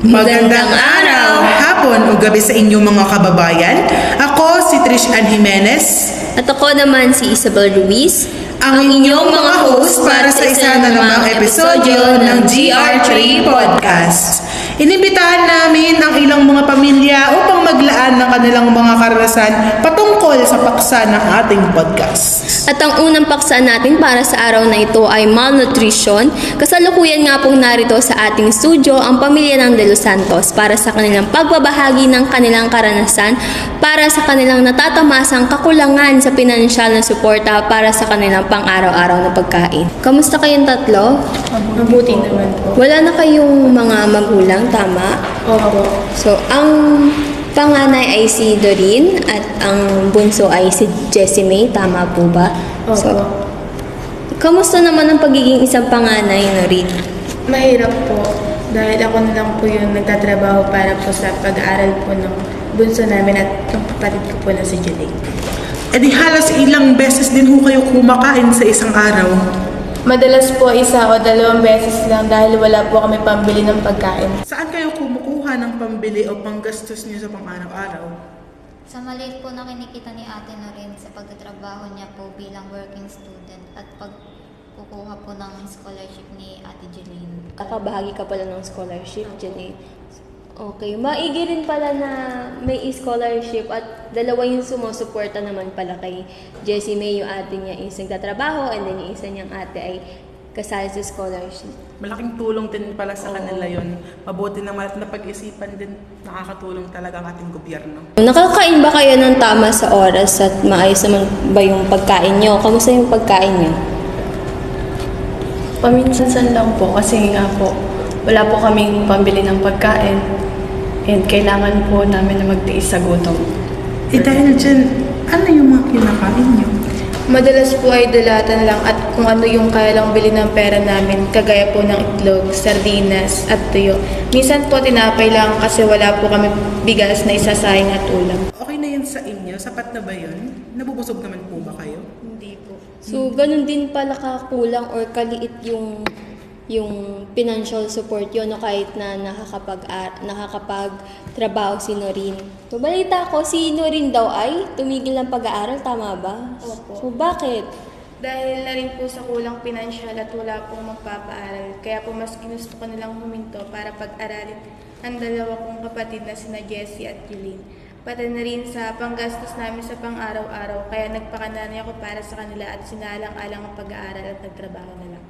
Magandang araw, hapon o gabi sa inyong mga kababayan. Ako si Trish Ann Jimenez. At ako naman si Isabel Ruiz, ang inyong mga host para sa isa na namang episodyo ng GR3 Podcast. Inimbitahan namin ang ilang mga pamilya upang maglaan ng kanilang mga karanasan patungkol sa paksa ng ating podcast. At ang unang paksa natin para sa araw na ito ay malnutrition. Kasalukuyan nga pong narito sa ating studio ang pamilya ng De Los Santos para sa kanilang pagbabahagi ng kanilang karanasan para sa kanilang natatamasang kakulangan sa pinansyal na suporta para sa kanilang pang-araw-araw na pagkain. Kamusta kayong tatlo? Mabuti naman po. Wala na kayong mga magulang, tama? Opo. So, ang panganay ay si Doreen at ang bunso ay si Jessie May, tama po ba? Opo. So, kamusta naman ang pagiging isang panganay, Noreen? Mahirap po dahil ako na lang po yung nagtatrabaho para po sa pag-aaral po ng bunso namin at ng kapatid ko po na si Julie. E di halos ilang beses din ho kayo kumakain sa isang araw? Madalas po isa o dalawang beses lang dahil wala po kami pambili ng pagkain. Saan kayo kumukuha ng pambili o panggastos niyo sa pang-araw-araw? Sa maliit po na kinikita ni Ate Noreen sa pagtatrabaho niya po bilang working student at pagkukuha po ng scholarship ni Ate Jeline. Nakabahagi ka pala ng scholarship, Jenny. Okay, maigi rin pala na may scholarship at dalawa yung sumusuporta naman pala kay Jessie May. Yung ate niya is nagtatrabaho and then yung isa niyang ate ay kasali sa scholarship. Malaking tulong din pala sa kanila yon. Mabuti naman at napag-isipan din, nakakatulong talaga ang ating gobyerno. Nakakain ba kayo ng tama sa oras at maayos naman ba yung pagkain niyo? Kamusta yung pagkain niyo? Paminsan lang po kasi nga po wala po kaming pambili ng pagkain and kailangan po namin na magtiis sa gutom. Eh dahil dyan, ano yung mga kinakain niyo? Madalas po ay dalatan lang at kung ano yung kaya lang bili ng pera namin, kagaya po ng itlog, sardinas at tuyo. Minsan po tinapay lang kasi wala po kami bigas na isasayang at ulam. Okay na yun sa inyo? Sapat na ba yun? Nabubusog naman po ba kayo? Hindi po. So, ganun din pala kakulang or kaliit yung financial support yun no, kahit na nakakapag-trabaho si Noreen. So, balita ko, si Noreen daw ay tumigil ng pag-aaral, tama ba? Opo. So, bakit? Dahil na rin po sa kulang pinansyal at wala pong magpapaaral, kaya po mas ginusto ko nilang huminto para pag-aralin ang dalawa kong kapatid na sina Jessie at Julie. Pati na rin sa panggastos namin sa pang-araw-araw, kaya nagpakananay ako para sa kanila at sinalang-alang ang pag-aaral at nagtrabaho na lang.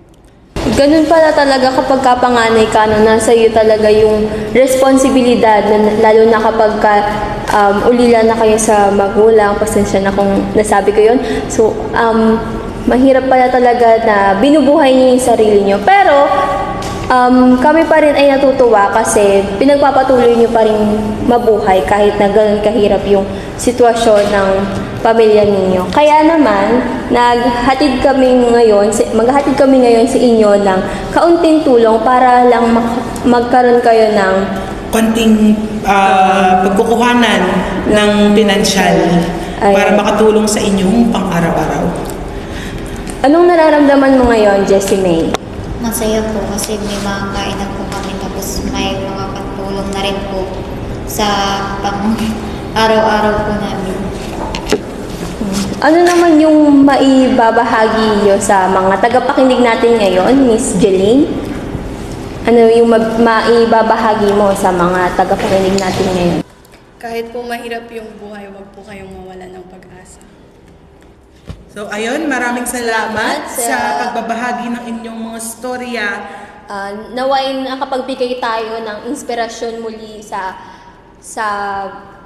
Ganun pala talaga kapag kapanganay ka, no, nasa iyo talaga yung responsibilidad, lalo na kapag ulila na kayo sa magulang, pasensya na kung nasabi ko yun. So, mahirap pala talaga na binubuhay niyo yung sarili niyo. Pero, kami pa rin ay natutuwa kasi pinagpapatuloy niyo pa rin mabuhay kahit na ganun kahirap yung sitwasyon ng pamilya ninyo. Kaya naman, maghahatid kami ngayon sa inyo ng kaunting tulong para lang magkaroon kayo ng Konting pagkukuhanan ng pinansyal para makatulong sa inyong pang-araw-araw. Anong nararamdaman mo ngayon, Jessie May? Masaya po kasi may mga kainan po kami tapos may mga katulong na rin po sa pang-araw-araw po namin. Ano naman yung maibabahagi niyo sa mga tagapakinig natin ngayon, Miss Jeline? Ano yung maibabahagi mo sa mga tagapakinig natin ngayon? Kahit po mahirap yung buhay, wag po kayong mawala ng pag-asa. So ayun, maraming salamat sa pagbabahagi ng inyong mga storya. Naway nakapagbigay tayo ng inspirasyon muli sa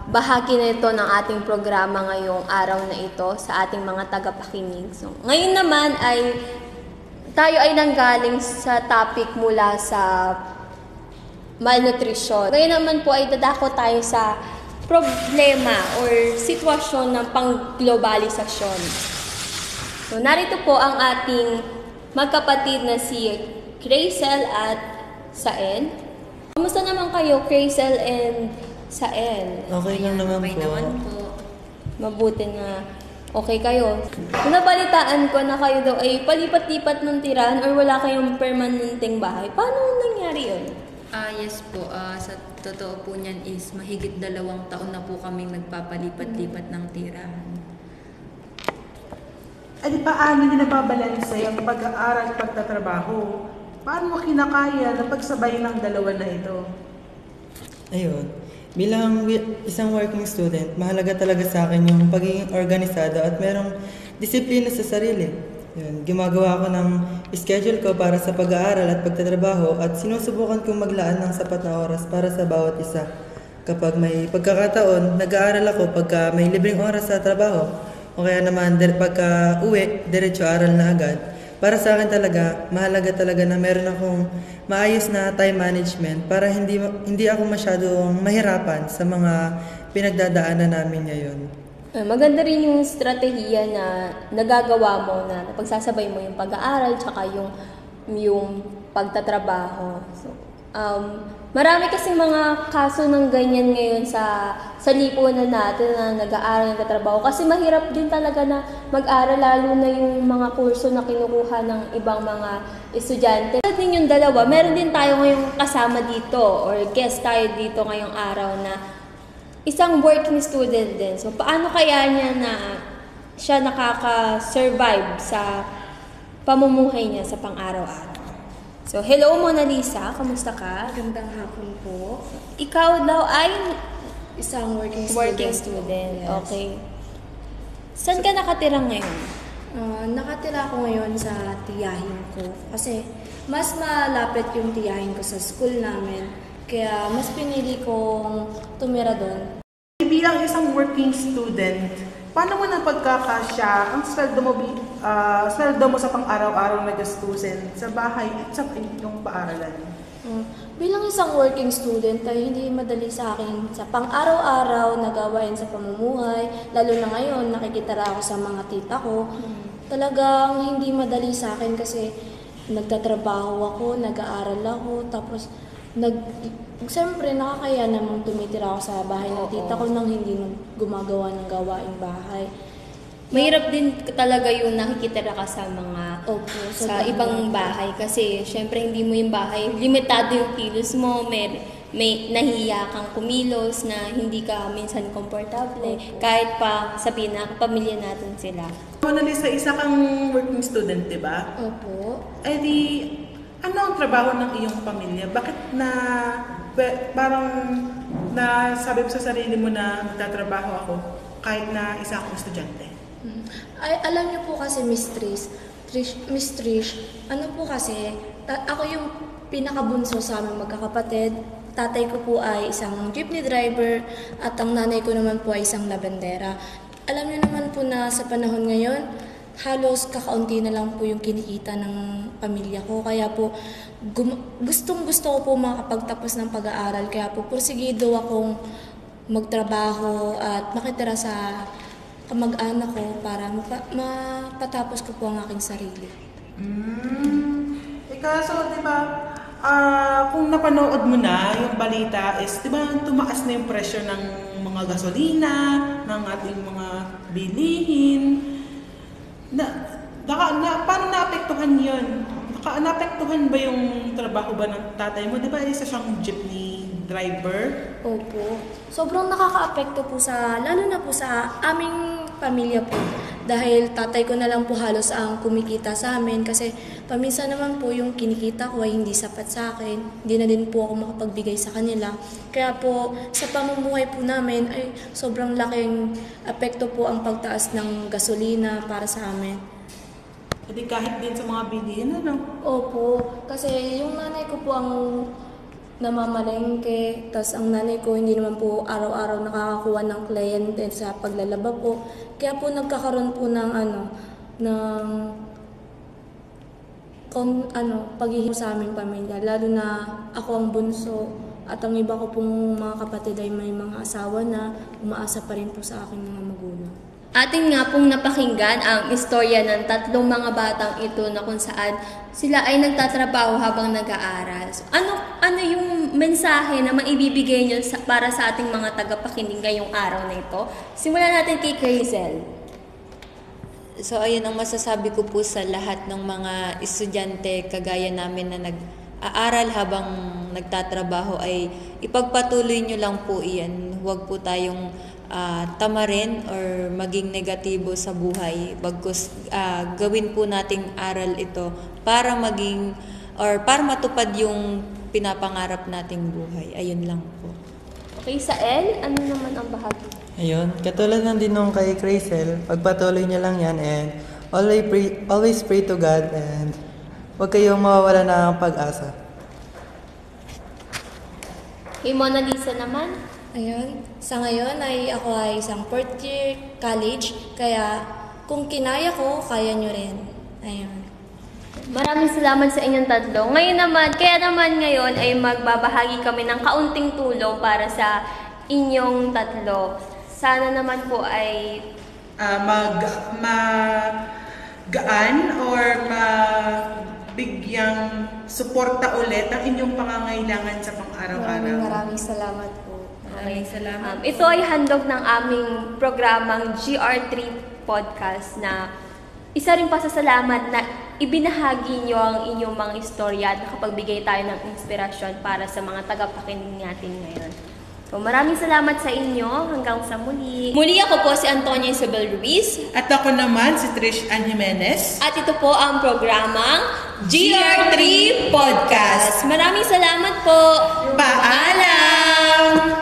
bahagi na ito ng ating programa ngayong araw na ito sa ating mga tagapakinig. So, ngayon naman ay tayo ay nanggaling sa topic mula sa malnutrition. Ngayon naman po ay dadako tayo sa problema or sitwasyon ng pang-globalisasyon. So, narito po ang ating magkapatid na si Crazel at Saen. Kamusta naman kayo, Crazel and Saen? Okay lang naman po. Mabuti na okay kayo. Nabalitaan ko na kayo daw ay palipat-lipat ng tirahan or wala kayong permanenteng bahay. Paano nangyari yun? Yes po. Sa totoo po niyan is mahigit 2 taon na po kaming nagpapalipat-lipat ng tirahan. Di paano din nababalanse ang pag-aaral at pagtatrabaho? Paano mo kinakaya na pagsabay ng dalawa na ito? Ayun. Bilang isang working student, mahalaga talaga sa akin yung pagiging organisado at merong disiplina sa sarili. Yun. Gumagawa ako ng schedule ko para sa pag-aaral at pagtatrabaho at sinusubukan kong maglaan ng sapat na oras para sa bawat isa. Kapag may pagkakataon, nag-aaral ako pagka may libreng oras sa trabaho. O kaya naman pagka uwi, diretso aral na agad. Para sa akin talaga, mahalaga talaga na meron akong maayos na time management para hindi ako masyadong mahirapan sa mga pinagdadaanan namin ngayon. Maganda rin yung strategiya na nagagawa mo na pagsasabay mo yung pag-aaral tsaka yung pagtatrabaho. So, marami kasing mga kaso ng ganyan ngayon sa lipunan natin na nag-aaral, nagtatrabaho. Kasi mahirap din talaga na mag-aral, lalo na yung mga kurso na kinukuha ng ibang mga estudyante. At din yung dalawa, meron din tayo ngayong kasama dito or guest tayo dito ngayong araw na isang working student din. So, paano kaya niya na siya nakaka-survive sa pamumuhay niya sa pang-araw-araw? So, hello Mona Lisa, kamusta ka? Gandang hapon po. Ikaw daw ay Isang working student. Yes. Okay. Saan ka nakatira ngayon? Nakatira ako ngayon sa tiyahin ko kasi mas malapit yung tiyahin ko sa school namin. Kaya mas pinili kong tumira doon. Bilang isang working student, paano mo na pagkakasya ang sweldo mo sa pang-araw-araw na gastusin sa bahay at sa inyong paaralan? Bilang isang working student ay hindi madali sa akin sa pang-araw-araw na gawain sa pamumuhay. Lalo na ngayon, nakikitara ako sa mga tita ko. Talagang hindi madali sa akin kasi nagtatrabaho ako, nag-aaral ako, tapos siyempre nakakaya namang tumitira ako sa bahay ng tita ko nang hindi gumagawa ng gawaing bahay. Mahirap din talaga yung nakikitira ka sa mga sa ibang bahay kasi syempre hindi mo yung bahay, limitado yung kilos mo, may nahiya kang kumilos na hindi ka minsan komportable kahit pa sa pinakapamilya natin sila. Mona Lisa, isa kang working student, di ba? Opo. Ano ang trabaho ng iyong pamilya? Bakit parang sabi mo sa sarili mo na magtatrabaho ako kahit na isa akong estudyante? Ay, alam niyo po kasi Miss Trish, ano po kasi, ako yung pinakabunso sa aming magkakapatid. Tatay ko po ay isang jeepney driver at ang nanay ko naman po ay isang labandera. Alam niyo naman po na sa panahon ngayon, halos kakaunti na lang po yung kinikita ng pamilya ko. Kaya po, gustong-gusto ko po makapagtapos ng pag-aaral. Kaya po, porsigido akong magtrabaho at makitira sa kamag-anak ko para mapatapos ko po ang aking sarili. So, di ba, kung napanood mo na yung balita is, di ba, tumaas na yung presyo ng mga gasolina, ng ating mga bilihin. Paano naapektuhan yun? Naapektuhan ba yung trabaho ba ng tatay mo? Di ba, isa siyang jeepney driver? Opo. Sobrang nakaka-apekto po lalo na po sa aming pamilya po. Dahil tatay ko na lang po halos ang kumikita sa amin kasi paminsan naman po yung kinikita ko ay hindi sapat sa akin. Hindi na din po ako makapagbigay sa kanila. Kaya po sa pamumuhay po namin ay sobrang laking apekto po ang pagtaas ng gasolina para sa amin. Hindi kahit din sa mga bilihin, ano? Opo. Kasi yung nanay ko po ang namamalengke, tapos ang nanay ko hindi naman po araw-araw nakakakuha ng kliyente sa paglalaba po. Kaya po nagkakaroon po ng paghihirap sa aming pamilya. Lalo na ako ang bunso at ang iba ko pong mga kapatid ay may mga asawa na umaasa pa rin po sa aking mga magulang. Atin nga pong napakinggan ang istorya ng 3 mga batang ito na kung saan sila ay nagtatrabaho habang nag-aaral. So, ano yung mensahe na maibibigay nyo para sa ating mga tagapakinig ngayong araw na ito? Simulan natin kay Crazel. So, ayun ang masasabi ko po sa lahat ng mga estudyante kagaya namin na nag-aaral habang nagtatrabaho ay ipagpatuloy nyo lang po iyan. Huwag po tayong tamarin or maging negatibo sa buhay. Bagkus gawin po nating aral ito para maging or para matupad yung pinapangarap nating buhay. Ayun lang po. Okay, sa L, ano naman ang bahagi? Ayun, katulad ng din nung kay Crazel, pagpatuloy niya lang yan and always pray to God and huwag kayong mawawala ng pag-asa. Kay Mona Lisa naman? Ayun, sa ngayon ay ako ay isang 4th year college, kaya kung kinaya ko, kaya nyo rin. Ayun. Maraming salamat sa inyong tatlo. Kaya naman ngayon ay magbabahagi kami ng kaunting tulong para sa inyong tatlo. Sana naman po ay magaan or bigyang suporta ulit ang inyong pangangailangan sa pang-araw-araw. Maraming salamat po. Maraming salamat. ito ay handog ng aming programang GR3 Podcast na isa rin pasasalamat na ibinahagi nyo ang inyong mga istorya at nakapagbigay tayo ng inspirasyon para sa mga tagapakinig natin ngayon. So, maraming salamat sa inyo. Hanggang sa muli. Muli ako po si Antonia Isabel Ruiz. At ako naman si Trish Ann Jimenez. At ito po ang programang GR3 Podcast. Maraming salamat po. Paalam!